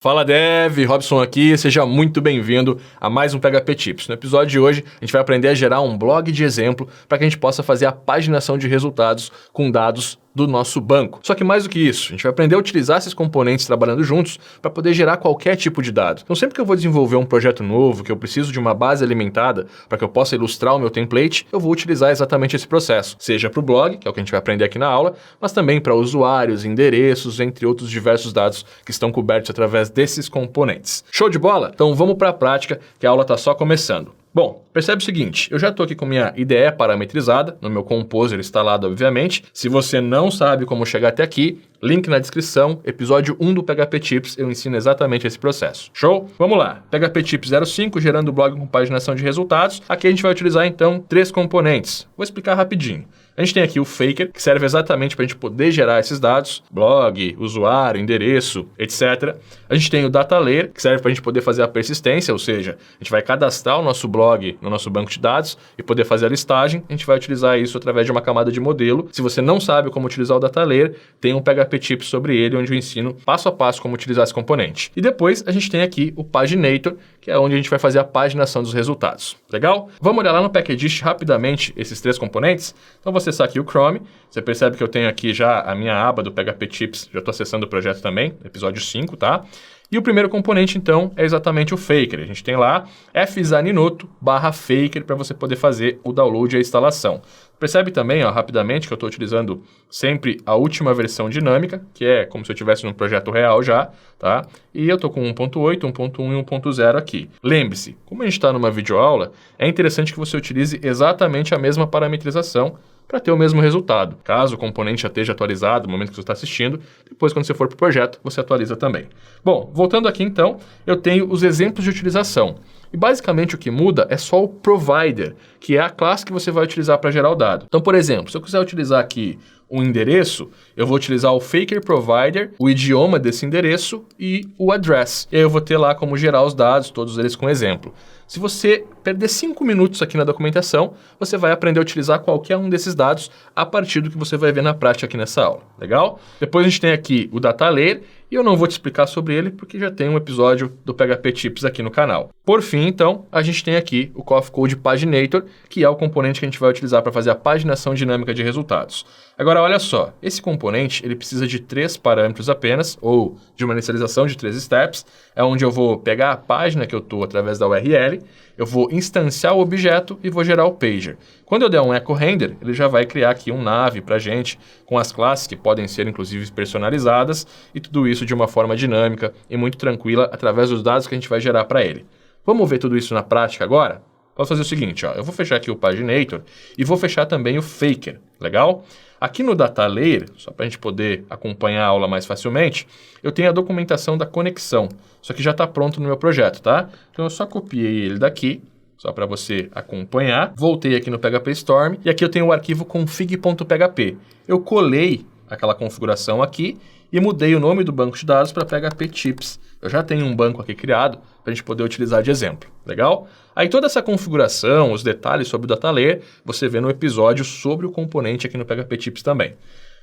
Fala Dev, Robson aqui, seja muito bem-vindo a mais um PHP Tips. No episódio de hoje, a gente vai aprender a gerar um blog de exemplo para que a gente possa fazer a paginação de resultados com dados do nosso banco. Só que mais do que isso, a gente vai aprender a utilizar esses componentes trabalhando juntos para poder gerar qualquer tipo de dado. Então sempre que eu vou desenvolver um projeto novo, que eu preciso de uma base alimentada para que eu possa ilustrar o meu template, eu vou utilizar exatamente esse processo. Seja para o blog, que é o que a gente vai aprender aqui na aula, mas também para usuários, endereços, entre outros diversos dados que estão cobertos através desses componentes. Show de bola? Então vamos para a prática, que a aula está só começando. Bom, percebe o seguinte, eu já estou aqui com minha IDE parametrizada, no meu Composer instalado, obviamente. Se você não sabe como chegar até aqui, link na descrição, episódio 1 do PHP Tips, eu ensino exatamente esse processo. Show? Vamos lá, PHP Tips 05, gerando o blog com paginação de resultados. Aqui a gente vai utilizar, então, 3 componentes. Vou explicar rapidinho. A gente tem aqui o Faker, que serve exatamente para a gente poder gerar esses dados, blog, usuário, endereço, etc. A gente tem o Data Layer, que serve para a gente poder fazer a persistência, ou seja, a gente vai cadastrar o nosso blog no nosso banco de dados e poder fazer a listagem. A gente vai utilizar isso através de uma camada de modelo. Se você não sabe como utilizar o Data Layer, tem um PHP Tips sobre ele, onde eu ensino passo a passo como utilizar esse componente. E depois a gente tem aqui o Paginator, que é onde a gente vai fazer a paginação dos resultados. Legal? Vamos olhar lá no Packagist rapidamente esses 3 componentes. Então você acessar aqui o Chrome, você percebe que eu tenho aqui já a minha aba do PHP Tips, já estou acessando o projeto também, episódio 5, tá? E o primeiro componente, então, é exatamente o Faker. A gente tem lá fzaninoto/faker para você poder fazer o download e a instalação. Percebe também, ó, rapidamente, que eu estou utilizando sempre a última versão dinâmica, que é como se eu estivesse num projeto real já, tá? E eu estou com 1.8, 1.1 e 1.0 aqui. Lembre-se, como a gente está numa videoaula, é interessante que você utilize exatamente a mesma parametrização para ter o mesmo resultado. Caso o componente já esteja atualizado no momento que você está assistindo, depois quando você for para o projeto, você atualiza também. Bom, voltando aqui então, eu tenho os exemplos de utilização. E basicamente o que muda é só o provider, que é a classe que você vai utilizar para gerar o dado. Então, por exemplo, se eu quiser utilizar aqui um endereço, eu vou utilizar o Faker Provider, o idioma desse endereço e o address. E aí eu vou ter lá como gerar os dados, todos eles com exemplo. Se você perder 5 minutos aqui na documentação, você vai aprender a utilizar qualquer um desses dados a partir do que você vai ver na prática aqui nessa aula. Legal? Depois a gente tem aqui o Data Layer, e eu não vou te explicar sobre ele porque já tem um episódio do PHP Tips aqui no canal. Por fim, então, a gente tem aqui o Coffee Code Paginator, que é o componente que a gente vai utilizar para fazer a paginação dinâmica de resultados. Agora, olha só, esse componente ele precisa de 3 parâmetros apenas, ou de uma inicialização de 3 steps, é onde eu vou pegar a página que eu estou através da URL, eu vou instanciar o objeto e vou gerar o pager. Quando eu der um echo render, ele já vai criar aqui um nav para a gente, com as classes que podem ser inclusive personalizadas, e tudo isso de uma forma dinâmica e muito tranquila através dos dados que a gente vai gerar para ele. Vamos ver tudo isso na prática agora? Posso fazer o seguinte, ó, eu vou fechar aqui o Paginator e vou fechar também o Faker, legal? Aqui no Data Layer, só para a gente poder acompanhar a aula mais facilmente, eu tenho a documentação da conexão. Isso aqui já está pronto no meu projeto, tá? Então eu só copiei ele daqui, só para você acompanhar. Voltei aqui no PHP Storm e aqui eu tenho o arquivo config.php. Eu colei aquela configuração aqui e mudei o nome do banco de dados para PHP Tips. Eu já tenho um banco aqui criado para a gente poder utilizar de exemplo. Legal? Aí toda essa configuração, os detalhes sobre o Data Layer, você vê no episódio sobre o componente aqui no PHP Tips também.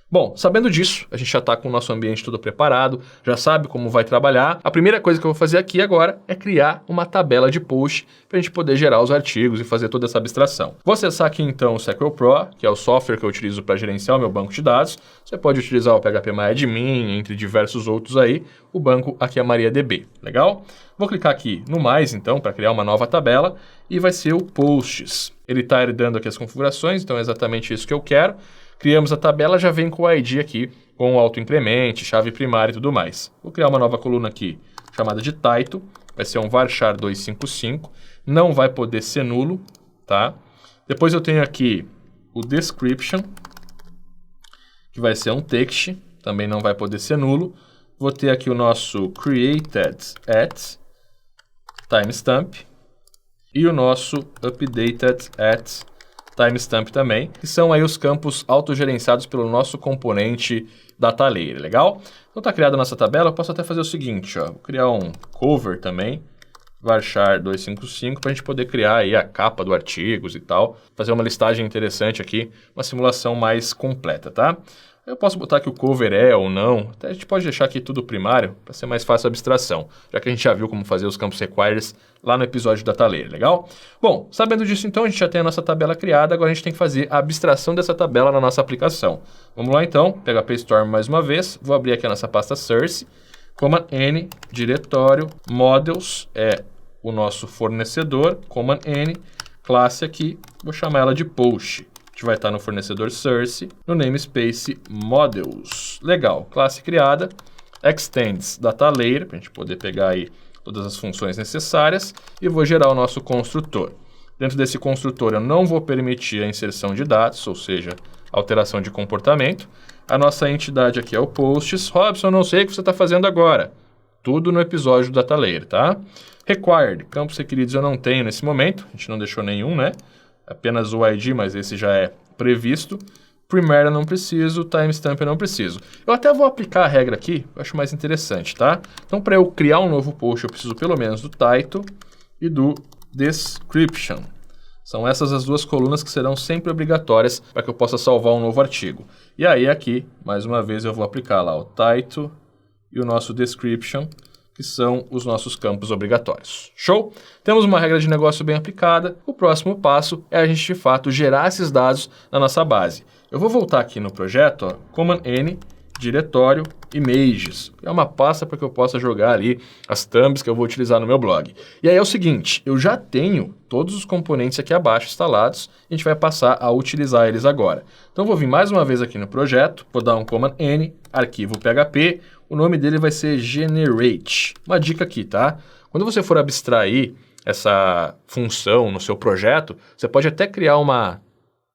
Bom, sabendo disso, a gente já está com o nosso ambiente todo preparado, já sabe como vai trabalhar. A primeira coisa que eu vou fazer aqui agora é criar uma tabela de post para a gente poder gerar os artigos e fazer toda essa abstração. Vou acessar aqui então o SQL Pro, que é o software que eu utilizo para gerenciar o meu banco de dados. Você pode utilizar o PHPMyAdmin, entre diversos outros aí. O banco aqui é MariaDB, legal? Vou clicar aqui no mais então para criar uma nova tabela e vai ser o Posts. Ele está herdando aqui as configurações, então é exatamente isso que eu quero. Criamos a tabela, já vem com o ID aqui, com o autoincremente, chave primária e tudo mais. Vou criar uma nova coluna aqui, chamada de title, vai ser um varchar 255, não vai poder ser nulo, tá? Depois eu tenho aqui o description, que vai ser um text, também não vai poder ser nulo. Vou ter aqui o nosso created at timestamp e o nosso updated at timestamp também, que são aí os campos autogerenciados pelo nosso componente Data Layer, legal? Então tá criada a nossa tabela, eu posso até fazer o seguinte, ó, vou criar um cover também, varchar 255, para a gente poder criar aí a capa do artigos e tal, fazer uma listagem interessante aqui, uma simulação mais completa, tá? Eu posso botar que o cover é ou não, até a gente pode deixar aqui tudo primário, para ser mais fácil a abstração, já que a gente já viu como fazer os campos requires lá no episódio da Data Layer, legal? Bom, sabendo disso então, a gente já tem a nossa tabela criada, agora a gente tem que fazer a abstração dessa tabela na nossa aplicação. Vamos lá então, PHP Storm mais uma vez, vou abrir aqui a nossa pasta source, Command N, diretório, models, é o nosso fornecedor, Command N, classe aqui, vou chamar ela de post. A gente vai estar no fornecedor source, no namespace models. Legal, classe criada, extends data layer, para a gente poder pegar aí todas as funções necessárias, e vou gerar o nosso construtor. Dentro desse construtor eu não vou permitir a inserção de dados, ou seja, alteração de comportamento. A nossa entidade aqui é o posts. Robson, não sei o que você está fazendo agora. Tudo no episódio do Data Layer, tá? Required, campos requeridos eu não tenho nesse momento, a gente não deixou nenhum, né? Apenas o ID, mas esse já é previsto. Primário eu não preciso, timestamp eu não preciso. Eu até vou aplicar a regra aqui, eu acho mais interessante, tá? Então, para eu criar um novo post, eu preciso pelo menos do title e do description. São essas as duas colunas que serão sempre obrigatórias para que eu possa salvar um novo artigo. E aí aqui, mais uma vez, eu vou aplicar lá o title e o nosso description, que são os nossos campos obrigatórios. Show? Temos uma regra de negócio bem aplicada. O próximo passo é a gente, de fato, gerar esses dados na nossa base. Eu vou voltar aqui no projeto, ó, Command N, diretório, images. É uma pasta para que eu possa jogar ali as thumbs que eu vou utilizar no meu blog. E aí é o seguinte, eu já tenho todos os componentes aqui abaixo instalados, e a gente vai passar a utilizar eles agora. Então eu vou vir mais uma vez aqui no projeto, vou dar um Command N, arquivo PHP, o nome dele vai ser generate. Uma dica aqui, tá? Quando você for abstrair essa função no seu projeto, você pode até criar uma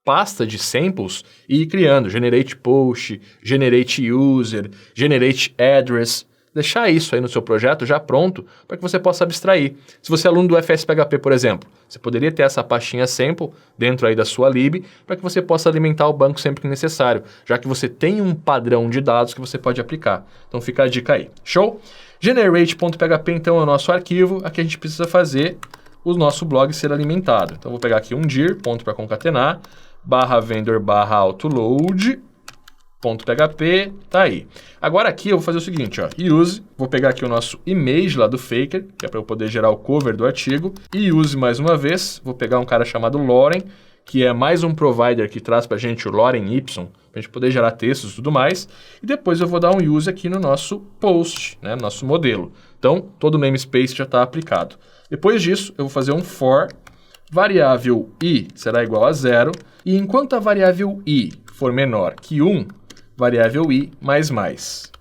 pasta de samples e ir criando generate post, generate user, generate address. Deixar isso aí no seu projeto já pronto para que você possa abstrair. Se você é aluno do FSPHP, por exemplo, você poderia ter essa pastinha sample dentro aí da sua lib para que você possa alimentar o banco sempre que necessário, já que você tem um padrão de dados que você pode aplicar. Então fica a dica aí. Show? Generate.php então é o nosso arquivo. Aqui a gente precisa fazer o nosso blog ser alimentado. Então vou pegar aqui um dir, ponto para concatenar, /vendor /autoload, .php, tá aí. Agora aqui eu vou fazer o seguinte, ó, use, vou pegar aqui o nosso image lá do Faker, que é para eu poder gerar o cover do artigo, e use mais uma vez, vou pegar um cara chamado Loren, que é mais um provider que traz pra gente o Loren Y, pra gente poder gerar textos e tudo mais, e depois eu vou dar um use aqui no nosso post, né, no nosso modelo. Então, todo o namespace já está aplicado. Depois disso, eu vou fazer um for, variável i será igual a 0, e enquanto a variável i for menor que 1, variável i mais.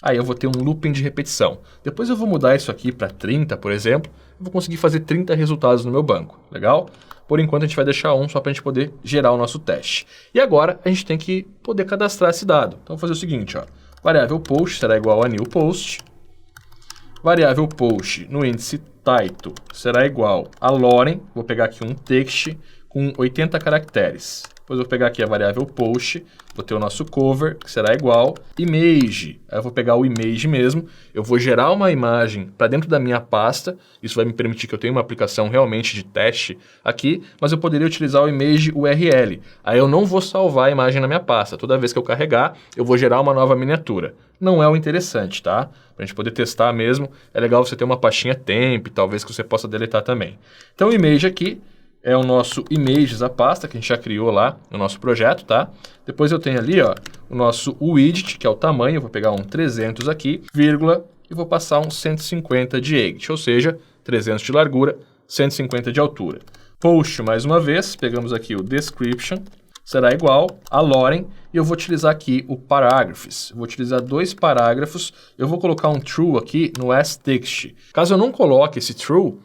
Aí eu vou ter um looping de repetição. Depois eu vou mudar isso aqui para 30, por exemplo. Eu vou conseguir fazer 30 resultados no meu banco. Legal? Por enquanto a gente vai deixar um só para a gente poder gerar o nosso teste. E agora a gente tem que poder cadastrar esse dado. Então eu vou fazer o seguinte, ó. Variável post será igual a new post. Variável post no índice title será igual a Loren. Vou pegar aqui um text com 80 caracteres. Depois eu vou pegar aqui a variável post, vou ter o nosso cover, que será igual, image. Aí eu vou pegar o image mesmo, eu vou gerar uma imagem para dentro da minha pasta, isso vai me permitir que eu tenha uma aplicação realmente de teste aqui, mas eu poderia utilizar o image URL. Aí eu não vou salvar a imagem na minha pasta, toda vez que eu carregar, eu vou gerar uma nova miniatura. Não é o interessante, tá? Para a gente poder testar mesmo, é legal você ter uma pastinha temp, talvez que você possa deletar também. Então o image aqui é o nosso images, a pasta que a gente já criou lá no nosso projeto, tá? Depois eu tenho ali, ó, o nosso widget, que é o tamanho, eu vou pegar um 300 aqui, vírgula, e vou passar um 150 de height, ou seja, 300 de largura, 150 de altura. Post, mais uma vez, pegamos aqui o description, será igual a Loren, e eu vou utilizar aqui o paragraphs. Vou utilizar 2 parágrafos, eu vou colocar um true aqui no asText. Caso eu não coloque esse true,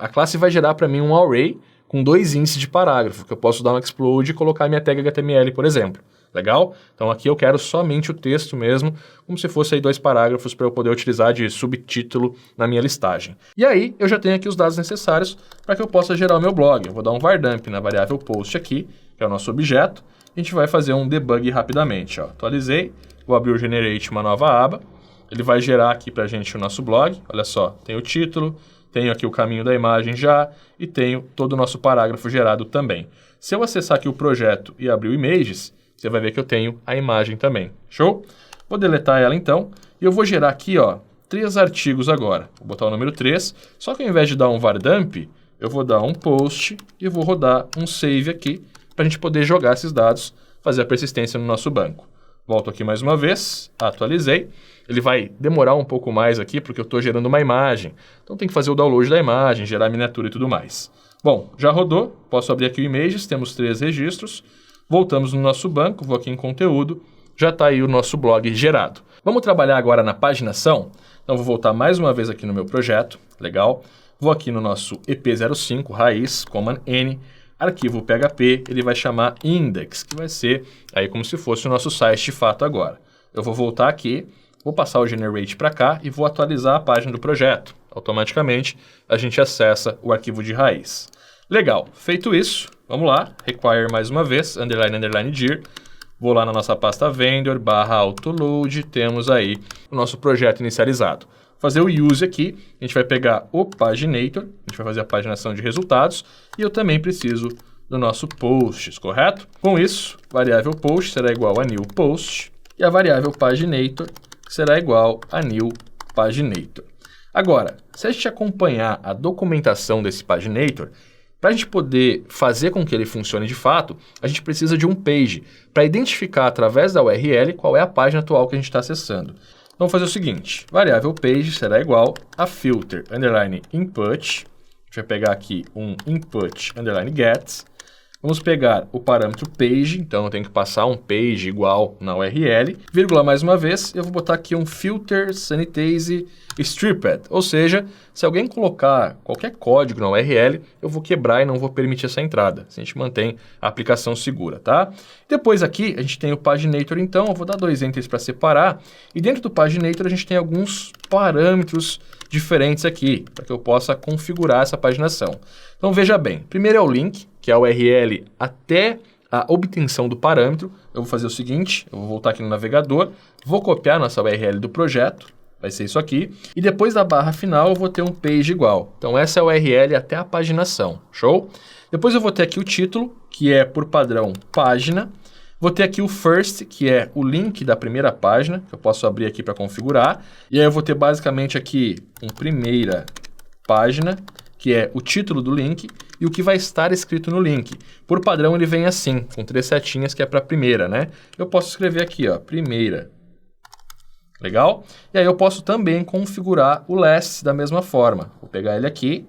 a classe vai gerar para mim um array com 2 índices de parágrafo, que eu posso dar um explode e colocar minha tag HTML, por exemplo. Legal? Então aqui eu quero somente o texto mesmo, como se fosse aí 2 parágrafos para eu poder utilizar de subtítulo na minha listagem. E aí eu já tenho aqui os dados necessários para que eu possa gerar o meu blog. Eu vou dar um var_dump na variável post aqui, que é o nosso objeto. A gente vai fazer um debug rapidamente. Ó. Atualizei, vou abrir o Generate, uma nova aba. Ele vai gerar aqui para a gente o nosso blog. Olha só, tem o título, tenho aqui o caminho da imagem já e tenho todo o nosso parágrafo gerado também. Se eu acessar aqui o projeto e abrir o Images, você vai ver que eu tenho a imagem também. Show? Vou deletar ela então e eu vou gerar aqui, ó, 3 artigos agora. Vou botar o número 3, só que ao invés de dar um var dump, eu vou dar um post e vou rodar um save aqui para a gente poder jogar esses dados, fazer a persistência no nosso banco. Volto aqui mais uma vez, atualizei. Ele vai demorar um pouco mais aqui porque eu estou gerando uma imagem. Então tem que fazer o download da imagem, gerar a miniatura e tudo mais. Bom, já rodou, posso abrir aqui o Images, temos 3 registros. Voltamos no nosso banco, vou aqui em conteúdo, já está aí o nosso blog gerado. Vamos trabalhar agora na paginação? Então vou voltar mais uma vez aqui no meu projeto, legal. Vou aqui no nosso EP05, raiz, Command N, arquivo PHP, ele vai chamar index, que vai ser aí como se fosse o nosso site de fato agora. Eu vou voltar aqui, vou passar o generate para cá e vou atualizar a página do projeto. Automaticamente a gente acessa o arquivo de raiz. Legal, feito isso, vamos lá, require mais uma vez, _ dir, vou lá na nossa pasta vendor, /autoload, temos aí o nosso projeto inicializado. Fazer o use aqui, a gente vai pegar o paginator, a gente vai fazer a paginação de resultados, e eu também preciso do nosso posts, correto? Com isso, variável post será igual a new post, e a variável paginator será igual a new paginator. Agora, se a gente acompanhar a documentação desse paginator, para a gente poder fazer com que ele funcione de fato, a gente precisa de um page para identificar através da URL qual é a página atual que a gente está acessando. Então, vamos fazer o seguinte, variável page será igual a filter _input, a gente vai pegar aqui um input _get, vamos pegar o parâmetro page, então eu tenho que passar um page igual na URL, vírgula mais uma vez, eu vou botar aqui um filter sanitize stripped, ou seja, se alguém colocar qualquer código na URL, eu vou quebrar e não vou permitir essa entrada. Assim a gente mantém a aplicação segura, tá? Depois aqui a gente tem o paginator, então eu vou dar 2 enters para separar, e dentro do paginator a gente tem alguns parâmetros diferentes aqui, para que eu possa configurar essa paginação. Então veja bem, primeiro é o link, que é a URL até a obtenção do parâmetro. Eu vou fazer o seguinte, eu vou voltar aqui no navegador, vou copiar nossa URL do projeto, vai ser isso aqui, e depois da barra final eu vou ter um page igual. Então essa é a URL até a paginação, show? Depois eu vou ter aqui o título, que é por padrão página, vou ter aqui o first, que é o link da primeira página, que eu posso abrir aqui para configurar, e aí eu vou ter basicamente aqui uma primeira página, que é o título do link, e o que vai estar escrito no link. Por padrão ele vem assim, com 3 setinhas, que é para a primeira, né? Eu posso escrever aqui, ó, primeira. Legal? E aí eu posso também configurar o last da mesma forma. Vou pegar ele aqui,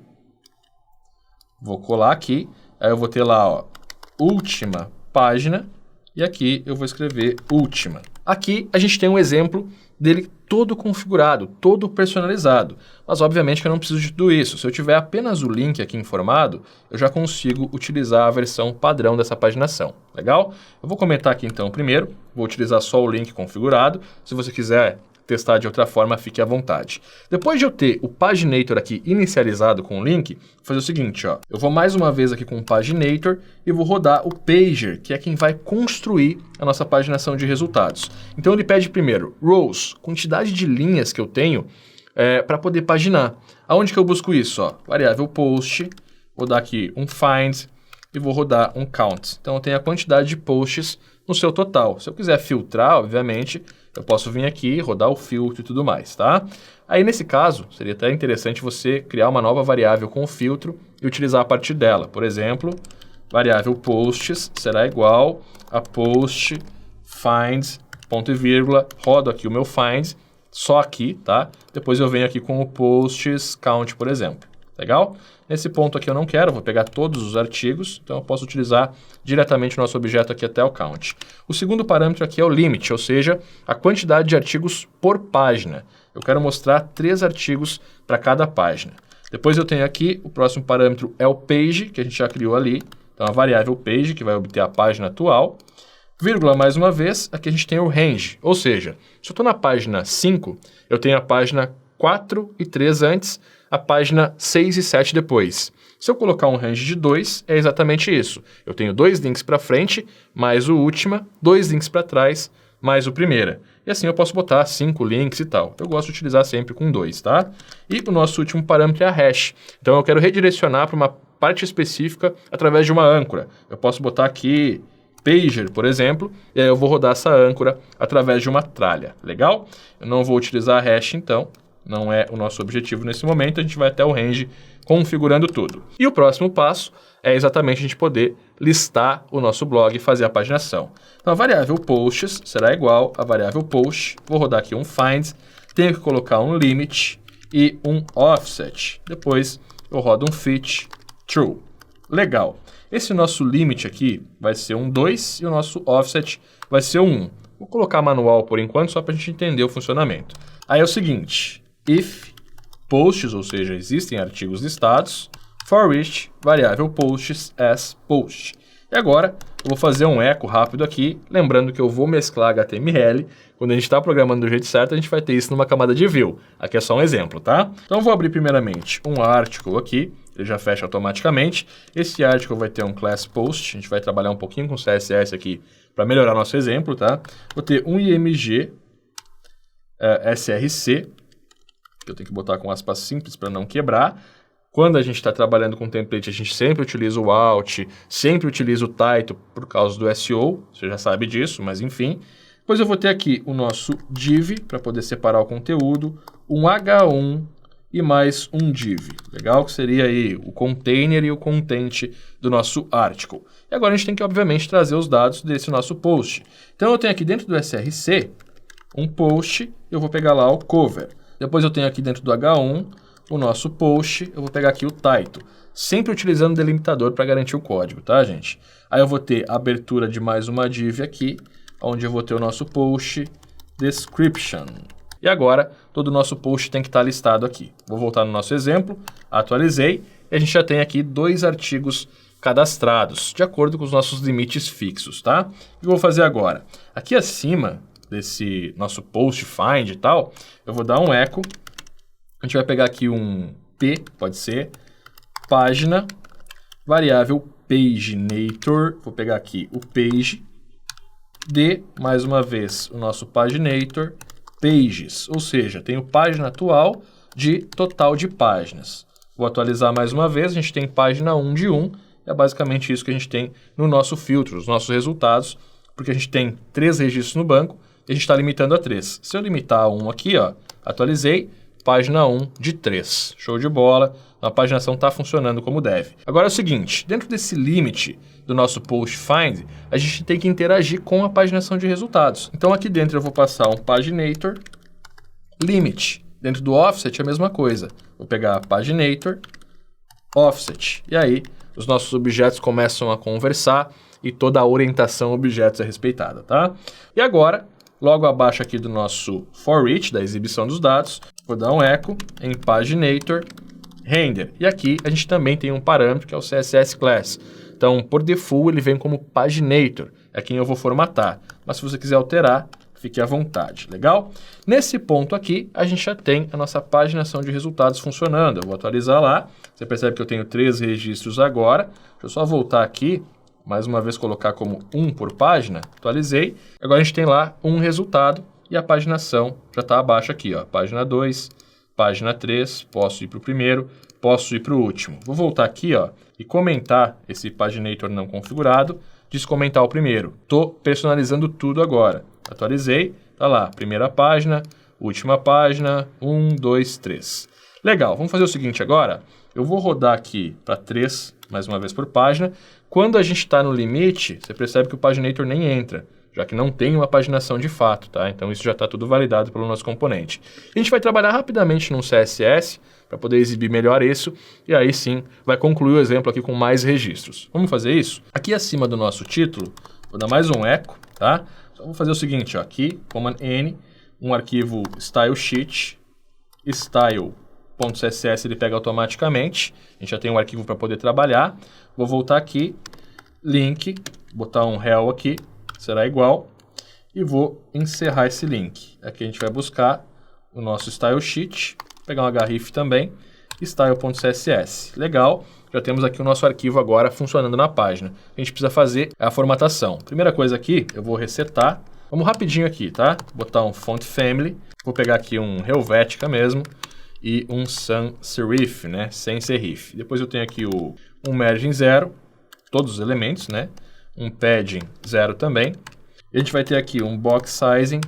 vou colar aqui, aí eu vou ter lá, ó, última página, e aqui eu vou escrever última. Aqui a gente tem um exemplo dele todo configurado, todo personalizado. Mas obviamente que eu não preciso de tudo isso. Se eu tiver apenas o link aqui informado, eu já consigo utilizar a versão padrão dessa paginação. Legal? Eu vou comentar aqui então primeiro, vou utilizar só o link configurado. Se você quiser testar de outra forma, fique à vontade. Depois de eu ter o paginator aqui inicializado com o link, vou fazer o seguinte, ó. Eu vou mais uma vez aqui com o paginator e vou rodar o pager, que é quem vai construir a nossa paginação de resultados. Então ele pede primeiro rows, quantidade de linhas que eu tenho para poder paginar. Aonde que eu busco isso? Ó? Variável post, vou dar aqui um find e vou rodar um count. Então eu tenho a quantidade de posts no seu total. Se eu quiser filtrar, obviamente, eu posso vir aqui, rodar o filtro e tudo mais, tá? Aí, nesse caso, seria até interessante você criar uma nova variável com o filtro e utilizar a partir dela. Por exemplo, variável posts será igual a post find, ponto e vírgula, rodo aqui o meu find, só aqui, tá? Depois eu venho aqui com o posts count, por exemplo. Legal? Nesse ponto aqui eu não quero, vou pegar todos os artigos, então eu posso utilizar diretamente o nosso objeto aqui até o count. O segundo parâmetro aqui é o limit, ou seja, a quantidade de artigos por página. Eu quero mostrar 3 artigos para cada página. Depois eu tenho aqui, o próximo parâmetro é o page, que a gente já criou ali. Então a variável page, que vai obter a página atual. Vírgula mais uma vez, aqui a gente tem o range, ou seja, se eu estou na página 5, eu tenho a página 4 e 3 antes, a página 6 e 7 depois. Se eu colocar um range de 2, é exatamente isso. Eu tenho 2 links para frente, mais o última, 2 links para trás, mais o primeira. E assim eu posso botar 5 links e tal. Eu gosto de utilizar sempre com 2, tá? E o nosso último parâmetro é a hash. Então eu quero redirecionar para uma parte específica através de uma âncora. Eu posso botar aqui pager, por exemplo, e aí eu vou rodar essa âncora através de uma tralha, legal? Eu não vou utilizar hash, então, não é o nosso objetivo nesse momento, a gente vai até o range configurando tudo. E o próximo passo é exatamente a gente poder listar o nosso blog e fazer a paginação. Então a variável posts será igual à variável post, vou rodar aqui um find, tenho que colocar um limit e um offset, depois eu rodo um fit true. Legal. Esse nosso limit aqui vai ser um 2 e o nosso offset vai ser um 1. Vou colocar manual por enquanto só para a gente entender o funcionamento. Aí é o seguinte, if posts, ou seja, existem artigos listados, for each variável posts as post. E agora eu vou fazer um eco rápido aqui, lembrando que eu vou mesclar HTML. Quando a gente está programando do jeito certo, a gente vai ter isso numa camada de view. Aqui é só um exemplo, tá? Então eu vou abrir primeiramente um article aqui, ele já fecha automaticamente. Esse article vai ter um class post, a gente vai trabalhar um pouquinho com CSS aqui para melhorar nosso exemplo, tá? Vou ter um img src, que eu tenho que botar com aspas simples para não quebrar. Quando a gente está trabalhando com template, a gente sempre utiliza o alt, sempre utiliza o title por causa do SEO, você já sabe disso, mas enfim. Depois eu vou ter aqui o nosso div, para poder separar o conteúdo, um h1 e mais um div. Legal? Que seria aí o container e o content do nosso article. E agora a gente tem que, obviamente, trazer os dados desse nosso post. Então eu tenho aqui dentro do src um post, eu vou pegar lá o cover. Depois eu tenho aqui dentro do H1 o nosso post, eu vou pegar aqui o title. Sempre utilizando o delimitador para garantir o código, tá, gente? Aí eu vou ter a abertura de mais uma div aqui, onde eu vou ter o nosso post description. E agora, todo o nosso post tem que estar listado aqui. Vou voltar no nosso exemplo, atualizei, e a gente já tem aqui 2 artigos cadastrados, de acordo com os nossos limites fixos, tá? O que eu vou fazer agora? Aqui acima desse nosso post find e tal, eu vou dar um echo, a gente vai pegar aqui um p, pode ser, página, variável paginator, vou pegar aqui o page, de, mais uma vez, o nosso paginator, pages, ou seja, tenho página atual de total de páginas. Vou atualizar mais uma vez, a gente tem página 1 de 1, é basicamente isso que a gente tem no nosso filtro, os nossos resultados, porque a gente tem 3 registros no banco, e a gente está limitando a 3. Se eu limitar a 1 aqui, ó, atualizei, página 1 de 3. Show de bola, a paginação está funcionando como deve. Agora é o seguinte, dentro desse limite do nosso post find, a gente tem que interagir com a paginação de resultados. Então aqui dentro eu vou passar um paginator limit. Dentro do offset é a mesma coisa. Vou pegar paginator offset. E aí os nossos objetos começam a conversar e toda a orientação objetos é respeitada, tá? E agora, logo abaixo aqui do nosso for each, da exibição dos dados, vou dar um echo em paginator render. E aqui a gente também tem um parâmetro que é o CSS class. Então, por default, ele vem como paginator. É quem eu vou formatar. Mas se você quiser alterar, fique à vontade. Legal? Nesse ponto aqui, a gente já tem a nossa paginação de resultados funcionando. Eu vou atualizar lá. Você percebe que eu tenho 3 registros agora. Deixa eu só voltar aqui. Mais uma vez colocar como 1 por página. Atualizei. Agora a gente tem lá um resultado. E a paginação já está abaixo aqui. Ó. Página 2, página 3. Posso ir para o primeiro. Posso ir para o último. Vou voltar aqui, ó, e comentar esse paginator não configurado, descomentar o primeiro. Estou personalizando tudo agora. Atualizei, tá lá, primeira página, última página, 1, 2, 3. Legal, vamos fazer o seguinte agora. Eu vou rodar aqui para 3, mais uma vez por página. Quando a gente está no limite, você percebe que o paginator nem entra, já que não tem uma paginação de fato, tá? Então isso já está tudo validado pelo nosso componente. A gente vai trabalhar rapidamente num CSS, para poder exibir melhor isso, e aí sim vai concluir o exemplo aqui com mais registros. Vamos fazer isso? Aqui acima do nosso título, vou dar mais um echo, tá? Só vou fazer o seguinte, ó, aqui, Command N, um arquivo stylesheet, style.css ele pega automaticamente, a gente já tem um arquivo para poder trabalhar. Vou voltar aqui, link, botar um rel aqui, será igual, e vou encerrar esse link. Aqui a gente vai buscar o nosso stylesheet, pegar um href também, style.css. Legal, já temos aqui o nosso arquivo agora funcionando na página. O que a gente precisa fazer é a formatação. Primeira coisa aqui, eu vou resetar. Vamos rapidinho aqui, tá? Botar um font family, vou pegar aqui um Helvetica mesmo e um sans serif, né? Sem serif. Depois eu tenho aqui um margin 0, todos os elementos, né? um padding 0 também. E a gente vai ter aqui um box sizing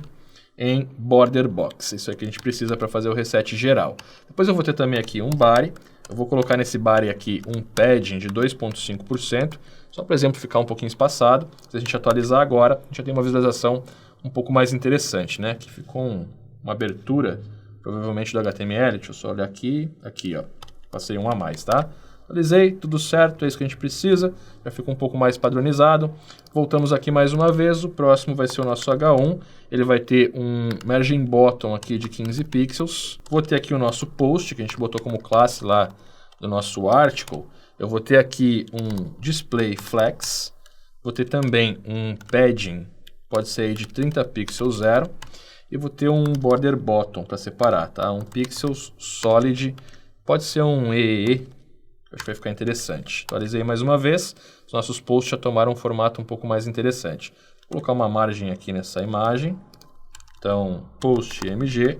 em border box. Isso aqui a gente precisa para fazer o reset geral. Depois eu vou ter também aqui um body. Eu vou colocar nesse body aqui um padding de 2,5%, só para exemplificar um pouquinho espaçado. Se a gente atualizar agora, a gente já tem uma visualização um pouco mais interessante, né? Que ficou uma abertura, provavelmente do HTML. Deixa eu só olhar aqui, ó. Passei um a mais, tá? Atualizei, tudo certo, é isso que a gente precisa. Já fica um pouco mais padronizado. Voltamos aqui mais uma vez, o próximo vai ser o nosso H1. Ele vai ter um margin bottom aqui de 15 pixels. Vou ter aqui o nosso post, que a gente botou como classe lá do nosso article. Eu vou ter aqui um display flex. Vou ter também um padding, pode ser aí de 30 pixels 0. E vou ter um border bottom para separar, tá? Um pixels solid, pode ser um EEE. Acho que vai ficar interessante. Atualizei mais uma vez. Os nossos posts já tomaram um formato um pouco mais interessante. Vou colocar uma margem aqui nessa imagem. Então, post MG,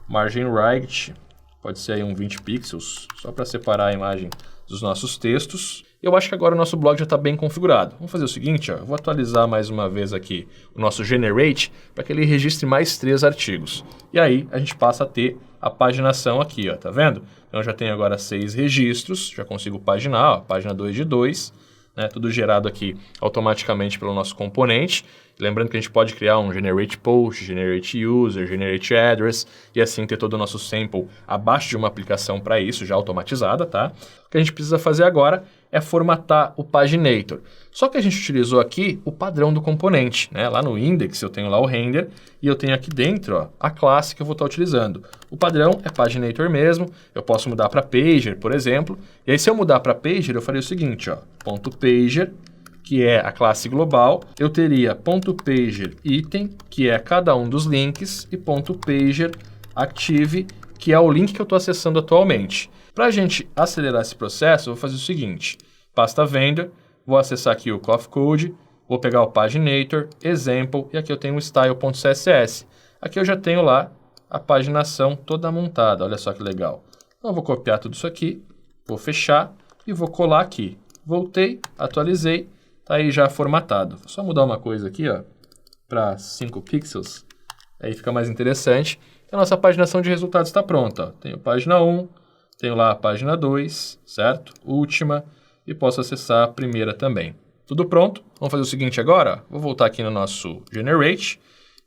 margem right, pode ser aí um 20 pixels, só para separar a imagem dos nossos textos. Eu acho que agora o nosso blog já está bem configurado. Vamos fazer o seguinte, ó, eu vou atualizar mais uma vez aqui o nosso generate para que ele registre mais 3 artigos. E aí a gente passa a ter a paginação aqui, ó, tá vendo? Então eu já tenho agora 6 registros, já consigo paginar, ó, página 2 de 2, né, tudo gerado aqui automaticamente pelo nosso componente. Lembrando que a gente pode criar um generate post, generate user, generate address e assim ter todo o nosso sample abaixo de uma aplicação para isso, já automatizada, tá? O que a gente precisa fazer agora é formatar o paginator. Só que a gente utilizou aqui o padrão do componente, né? Lá no index eu tenho lá o render e eu tenho aqui dentro, ó, a classe que eu vou estar utilizando. O padrão é paginator mesmo, eu posso mudar para pager, por exemplo. E aí se eu mudar para pager, eu faria o seguinte, ó, .pager, que é a classe global, eu teria .pager item, que é cada um dos links, e .pager active, que é o link que eu estou acessando atualmente. Para a gente acelerar esse processo, eu vou fazer o seguinte, pasta vendor, vou acessar aqui o Cloth Code, vou pegar o paginator, example, e aqui eu tenho o style.css. Aqui eu já tenho lá a paginação toda montada, olha só que legal. Então eu vou copiar tudo isso aqui, vou fechar e vou colar aqui. Voltei, atualizei, tá aí já formatado. Vou só mudar uma coisa aqui, ó, para 5 pixels, aí fica mais interessante. A nossa paginação de resultados está pronta, ó. Tenho página 1, tenho lá a página 2, certo? Última, e posso acessar a primeira também. Tudo pronto. Vamos fazer o seguinte agora, ó. Vou voltar aqui no nosso generate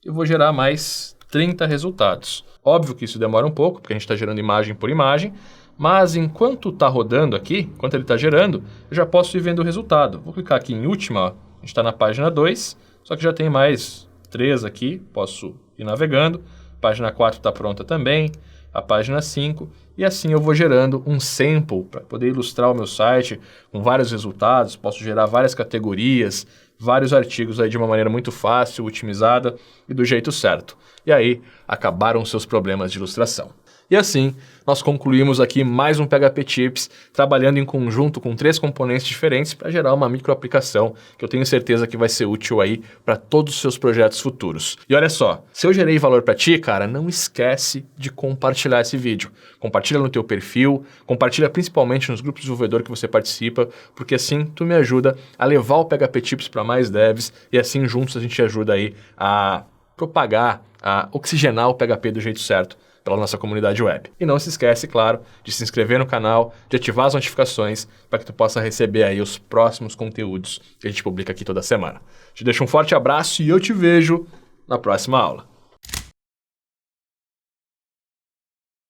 e vou gerar mais 30 resultados. Óbvio que isso demora um pouco, porque a gente está gerando imagem por imagem, mas enquanto está rodando aqui, enquanto ele está gerando, eu já posso ir vendo o resultado. Vou clicar aqui em última, ó. A gente está na página 2, só que já tem mais 3 aqui, posso ir navegando. A página 4 está pronta também, a página 5, e assim eu vou gerando um sample para poder ilustrar o meu site com vários resultados, posso gerar várias categorias, vários artigos aí de uma maneira muito fácil, otimizada e do jeito certo. E aí acabaram seus problemas de ilustração. E assim, nós concluímos aqui mais um PHP Tips, trabalhando em conjunto com 3 componentes diferentes para gerar uma microaplicação que eu tenho certeza que vai ser útil aí para todos os seus projetos futuros. E olha só, se eu gerei valor para ti, cara, não esquece de compartilhar esse vídeo. Compartilha no teu perfil, compartilha principalmente nos grupos de desenvolvedor que você participa, porque assim tu me ajuda a levar o PHP Tips para mais devs e assim juntos a gente ajuda aí a propagar, a oxigenar o PHP do jeito certo pela nossa comunidade web. E não se esquece, claro, de se inscrever no canal, de ativar as notificações para que tu possa receber aí os próximos conteúdos que a gente publica aqui toda semana. Te deixo um forte abraço e eu te vejo na próxima aula.